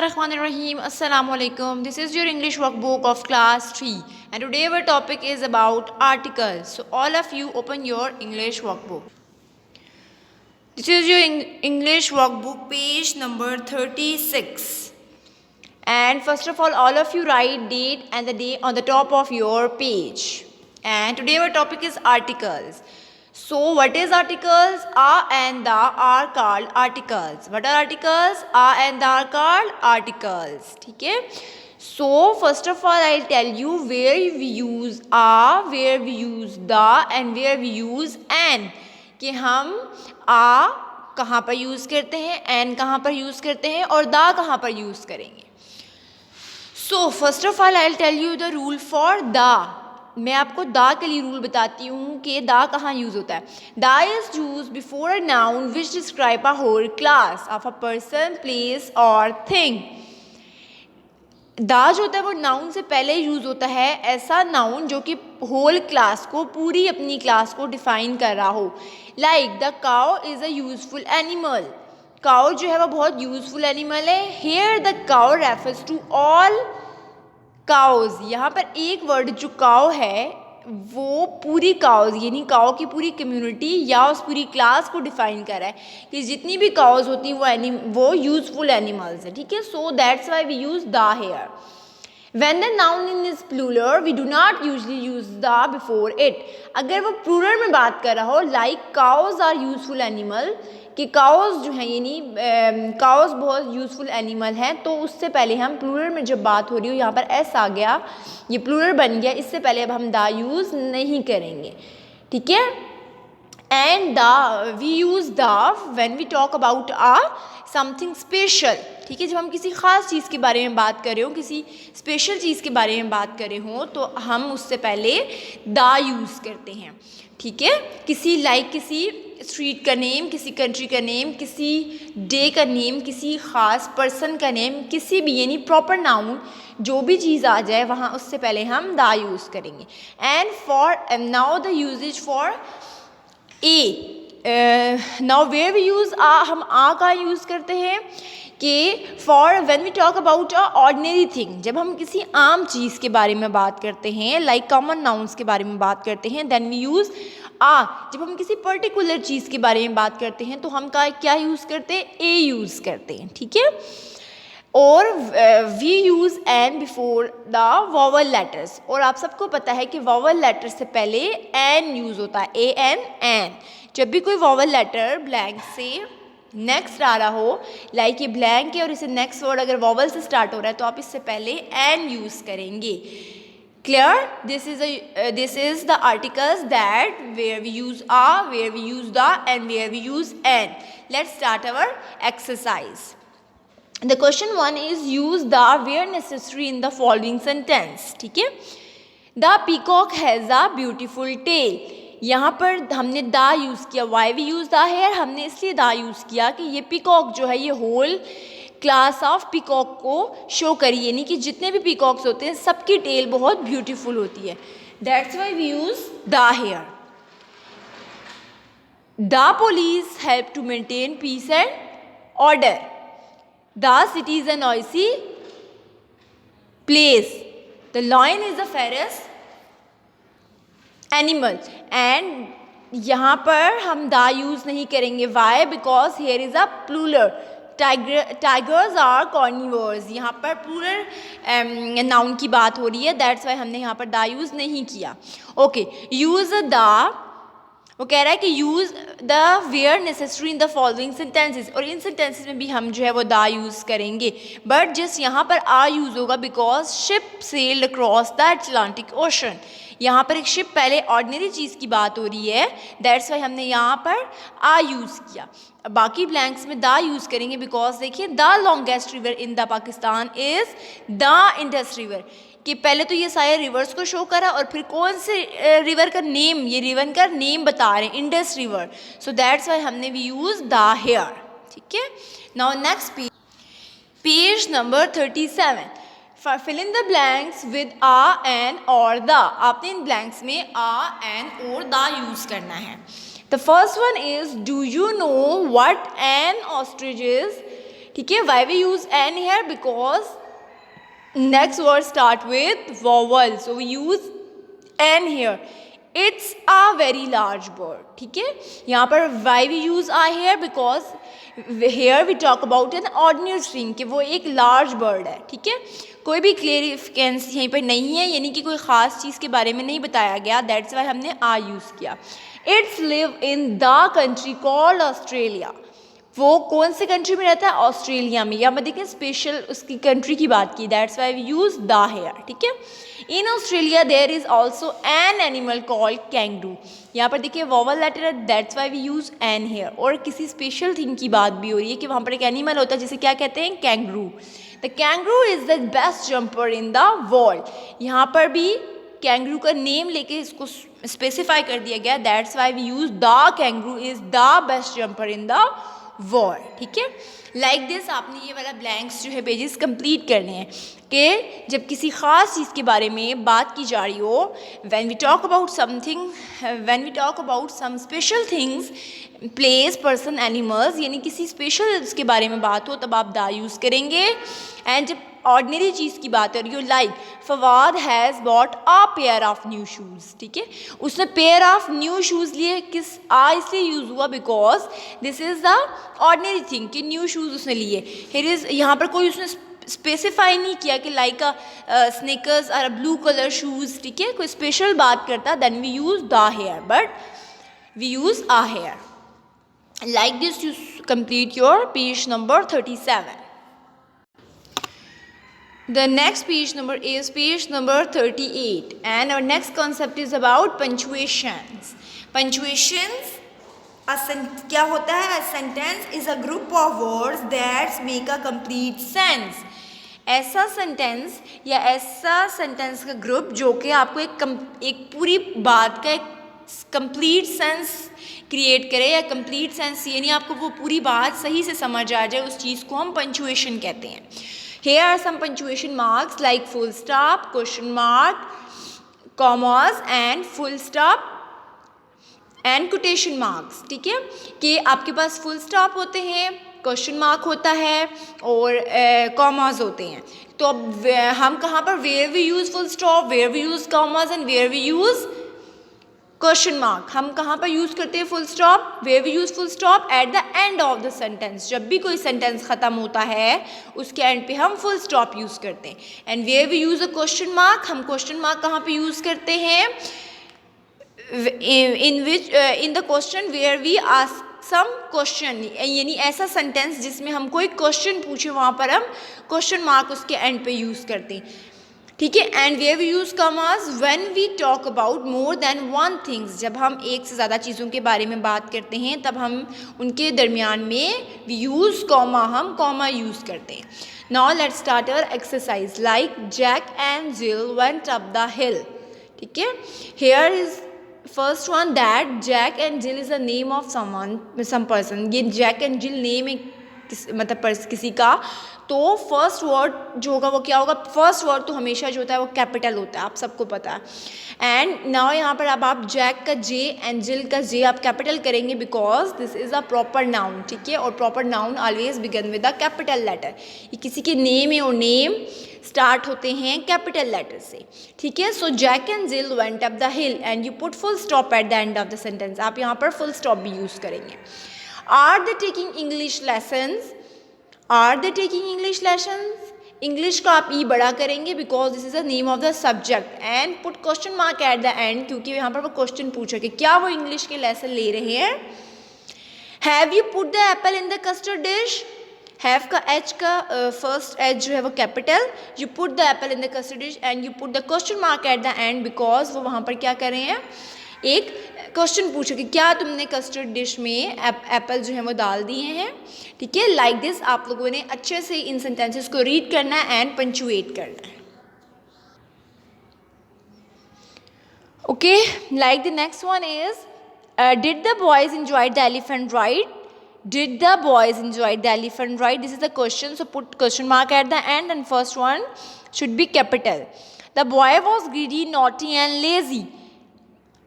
Bismillahirrahmanirrahim. Assalamu alaikum. This is your English workbook of class 3 and today our topic is about articles. So all of you open your English workbook. This is your English workbook page number 36. And first of all of you write date and the day on the top of your page. And today our topic is articles. So what is articles? A and the are called articles. What are articles? A and the are called articles. ठीक है? So first of all I'll tell you where we use a, where we use the and where we use an. कि हम a कहाँ पर use करते हैं, an कहाँ पर यूज़ करते हैं और the कहाँ पर यूज़ करेंगे. So first of all I'll tell you the rule for the. मैं आपको दा के लिए रूल बताती हूँ कि दा कहाँ यूज़ होता है. The is use before a noun which describe a whole class of a person, place और थिंग. दा जो होता है वो नाउन से पहले यूज़ होता है, ऐसा नाउन जो कि होल क्लास को, पूरी अपनी क्लास को डिफाइन कर रहा हो. Like the cow is a useful animal. Cow जो है वो बहुत यूजफुल एनिमल है. Here the cow refers to all cows. यहाँ पर एक वर्ड जो काउ है वो पूरी काउज यानी काउ की पूरी कम्युनिटी या उस पूरी क्लास को डिफाइन कर रहा है कि जितनी भी काउज होती हैं वो यूजफुल एनिमल्स है. ठीक है. So that's why we use the here. When the noun is plural, we do not usually use the before it. अगर वो plural में बात कर रहा हो, like cows are useful animal, कि cows जो हैं यानी cows बहुत useful animal हैं, तो उससे पहले हम plural में जब बात हो रही हो, यहाँ पर s आ गया, ये plural बन गया, इससे पहले अब हम the use नहीं करेंगे. ठीक है. And the we use the when we talk about a something special. ठीक है. जब हम किसी ख़ास चीज़ के बारे में बात कर रहे हो, किसी स्पेशल चीज़ के बारे में बात कर रहे हो, तो हम उससे पहले द यूज़ करते हैं. ठीक है. किसी किसी स्ट्रीट का नेम, किसी कंट्री का नेम, किसी डे का नेम, किसी ख़ास पर्सन का नेम, किसी भी यानी प्रॉपर नाउन जो भी चीज़ आ जाए वहाँ उससे पहले हम द यूज़ करेंगे. And for now the usages for a. Now where we use a, हम आ का यूज़ करते हैं कि for when we talk about a ordinary thing, जब हम किसी आम चीज़ के बारे में बात करते हैं, लाइक कॉमन नाउन्स के बारे में बात करते हैं, देन वी यूज़ आ. जब हम किसी पर्टिकुलर चीज़ के बारे में बात करते हैं तो हम क्या यूज़ करते हैं, ए यूज़ करते हैं. ठीक है. और we use an before the vowel letters. और आप सबको पता है कि वॉवल लेटर से पहले एन यूज़ होता है, ए एन एन. जब भी कोई वॉवल लेटर ब्लैंक से नेक्स्ट आ रहा हो, लाइक ये ब्लैंक है और इसे नेक्स्ट वर्ड अगर वॉवल से स्टार्ट हो रहा है तो आप इससे पहले एन यूज़ करेंगे. Clear. This is the articles that where we use a, where we use the and where we use an. Let's start our exercise. The question 1 is use the where necessary in the following sentence. ठीक है. The peacock has a beautiful tail. यहाँ पर हमने the use किया. Why we use the here, हमने इसलिए the use किया कि ये पीकॉक जो है ये होल क्लास ऑफ पीकॉक को शो करी, यानी कि जितने भी पीकॉक्स होते हैं सबकी टेल बहुत ब्यूटीफुल होती है. That's why we use the here. The police help to maintain peace and order. The city is a noisy place. The lion is the fairest animal. And यहाँ पर हम द यूज़ नहीं करेंगे. Why? Because here is a plural. Tigers are carnivores. यहाँ पर plural noun की बात हो रही है. That's why हमने यहाँ पर द यूज़ नहीं किया. Okay. Use the. वो कह रहा है कि use the where necessary in the following sentences. और इन सेंटेंसेस में भी हम जो है वो द यूज़ करेंगे, बट जस्ट यहाँ पर आ यूज़ होगा because ship sailed across the Atlantic ocean. यहाँ पर एक शिप पहले ऑर्डिनरी चीज़ की बात हो रही है, दैट्स वाई हमने यहाँ पर आ यूज़ किया. बाकी ब्लैंक्स में द यूज़ करेंगे बिकॉज देखिए the longest river in the Pakistan is the Indus river. कि पहले तो ये सारे रिवर्स को शो करा और फिर कौन से रिवर का नेम, ये रिवर का नेम बता रहे हैं, Indus river. So that's why हमने वी यूज़ द हेयर. ठीक है. Now next page number 37. Fill in the blanks with a an और द. आपने इन ब्लैंक्स में आ एन और द यूज़ करना है. The first one is do you know what an ostrich is. ठीक है, why we use an here because next word start with vowel, so we use an hair. It's a very large bird. ठीक है, यहाँ पर why we use a here because here we talk about an ordinary string, कि वो एक large bird है. ठीक है, कोई भी क्लियरिफिकेंस यहीं पर नहीं है, यानी कि कोई ख़ास चीज़ के बारे में नहीं बताया गया, दैट्स वाई हमने आ यूज़ किया. It's live in the country called Australia. वो कौन से कंट्री में रहता है? ऑस्ट्रेलिया में. यहाँ पर देखें स्पेशल उसकी कंट्री की बात की, that's why we use the here. ठीक है, in Australia there is also an animal called kangaroo. यहाँ पर देखिए वॉवल लेटर है, that's why we use an here. और किसी स्पेशल थिंग की बात भी हो रही है कि वहाँ पर एक एनिमल होता है जिसे क्या कहते हैं? Kangaroo. The kangaroo is the best jumper in the world. यहाँ पर भी कैंगरू का नेम लेके इसको स्पेसिफाई कर दिया गया, that's why we use the kangaroo is the best jumper in the world. ठीक है, लाइक दिस आपने ये वाला ब्लैंक्स जो है पेजेस कंप्लीट करने हैं कि जब किसी ख़ास चीज़ के बारे में बात की जा रही हो, when we talk about something, when we talk about some special things, place, person, animals, यानी किसी स्पेशल के बारे में बात हो तब आप दा यूज़ करेंगे. एंड जब ऑर्डिनरी चीज़ की बात हो रही हो, like Fawad has bought a pair of new shoes. ठीक है, उसने पेयर ऑफ न्यू शूज़ लिए, किस आ इसलिए यूज़ हुआ because this is the ordinary thing कि न्यू शूज़ उसने लिए. हियर इज़, यहाँ पर कोई उसने स्पेसिफाई नहीं किया कि like sneakers are blue colour shoes. ठीक है, कोई स्पेशल बात करता then we use the here, but we use a here. Like this you complete your page number 37. The next page number is page number 38 and our next concept is about punctuations. Punctuations क्या होता है? A sentence is a group of words that make a complete sense. ऐसा sentence या ऐसा sentence का group जो कि आपको एक पूरी बात का एक कंप्लीट सेंस क्रिएट करे, या कंप्लीट सेंस यानी आपको वो पूरी बात सही से समझ आ जाए, उस चीज़ को हम पंचुएशन कहते हैं. Here are some punctuation marks like full stop, question mark, commas and full stop and quotation marks. ठीक है, कि आपके पास full stop होते हैं, क्वेश्चन मार्क होता है और कॉमास होते हैं. तो अब हम कहाँ पर where we use full stop, where we use commas and where we use question mark. हम कहाँ पर यूज़ करते हैं full stop? Where we use full stop at the end of the sentence. जब भी कोई सेंटेंस ख़त्म होता है उसके एंड पे हम फुल स्टॉप यूज़ करते हैं. And where we use a question mark, हम क्वेश्चन मार्क कहाँ पे यूज़ करते हैं? In the question where we ask some question, यानी ऐसा सेंटेंस जिसमें हम कोई क्वेश्चन पूछे वहाँ पर हम क्वेश्चन मार्क उसके एंड पे यूज़ करते हैं. ठीक है, and where we use commas when we talk about more than one things. जब हम एक से ज़्यादा चीज़ों के बारे में बात करते हैं तब हम उनके दरमियान में वी यूज़ कॉमा, हम कॉमा यूज़ करते हैं. Now let's start our exercise. Like Jack and Jill went up the hill. ठीक है, here is first one that Jack and Jill is a name of some person. ये Jack and Jill name है मतलब किसी का. तो first word जो होगा वो क्या होगा? फर्स्ट वर्ड तो हमेशा जो होता है वो कैपिटल होता है, आप सबको पता है. एंड नाउ यहाँ पर अब आप जैक का जे एंड जिल का जे आप कैपिटल करेंगे because this is a proper noun. ठीक है, और proper noun always begin with a capital letter. ये किसी के नेम है और नेम स्टार्ट होते हैं कैपिटल लेटर से. ठीक है, so Jack and Jill went up the hill and you put full stop at the end of the sentence. आप यहाँ पर फुल स्टॉप भी यूज़ करेंगे. Are they taking English lessons? Are they taking English lessons? English का आप E बड़ा करेंगे because this is the name of the subject and put question mark at the end, क्योंकि यहाँ पर वो क्वेश्चन पूछा कि क्या वो इंग्लिश के लेसन ले रहे हैं. Have you put the apple in the custard dish? Have का एच का फर्स्ट एच जो है वो capital. You put the apple in the custard dish and you put the question mark at the and because वो वहाँ पर क्या कर रहे हैं? एक क्वेश्चन पूछो कि क्या तुमने कस्टर्ड डिश में एप्पल जो है वो डाल दिए हैं. ठीक है, लाइक दिस आप लोगों ने अच्छे से इन सेंटेंसेस को रीड करना है एंड पंचुएट करना है. Okay, like the next one is did the boys enjoy the elephant ride? Did the boys enjoy the elephant ride? This is the question, so put question mark at the end and first one should be capital. The boy was greedy, naughty and lazy.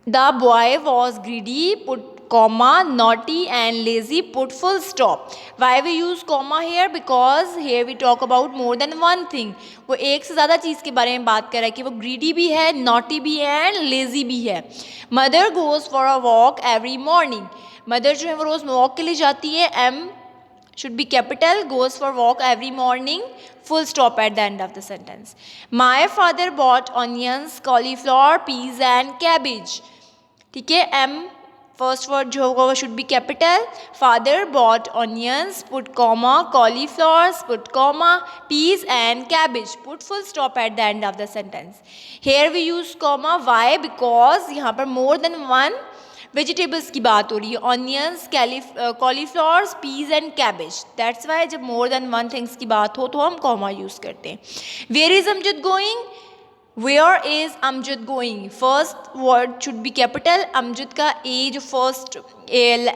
The boy was greedy, put comma, naughty and lazy put full stop. Why we use comma here? Because here we talk about more than one thing. वो एक से ज़्यादा चीज़ के बारे में बात कर रहा है कि वो greedy भी है, naughty भी है and lazy भी है. Mother goes for a walk every morning. Mother जो है वो रोज़ वॉक के लिए जाती है. M should be capital, goes for walk every morning, full stop at the end of the sentence. My father bought onions, cauliflower, peas and cabbage. ठीक है, M first word जो होगा वो should be capital. Father bought onions, put comma, cauliflowers, put comma, peas and cabbage, put full stop at the end of the sentence. Here we use comma. Why? Because यहाँ पर मोर than one vegetables की बात हो रही है. Onions, cauliflowers, peas and cabbage. That's why जब more than one things की बात हो तो हम कॉमा यूज़ करते हैं. Where is Amjad going? Where is Amjad going? First word should be capital. Amjad का A जो first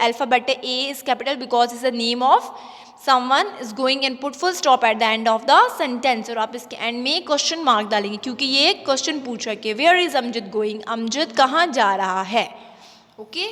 alphabet है, A is capital because it's the name of someone is going and put full stop at the end of the sentence. और आप इसके end में question mark डालेंगे क्योंकि ये question पूछ रहा है कि where is Amjad going? Amjad कहाँ जा रहा है? Okay?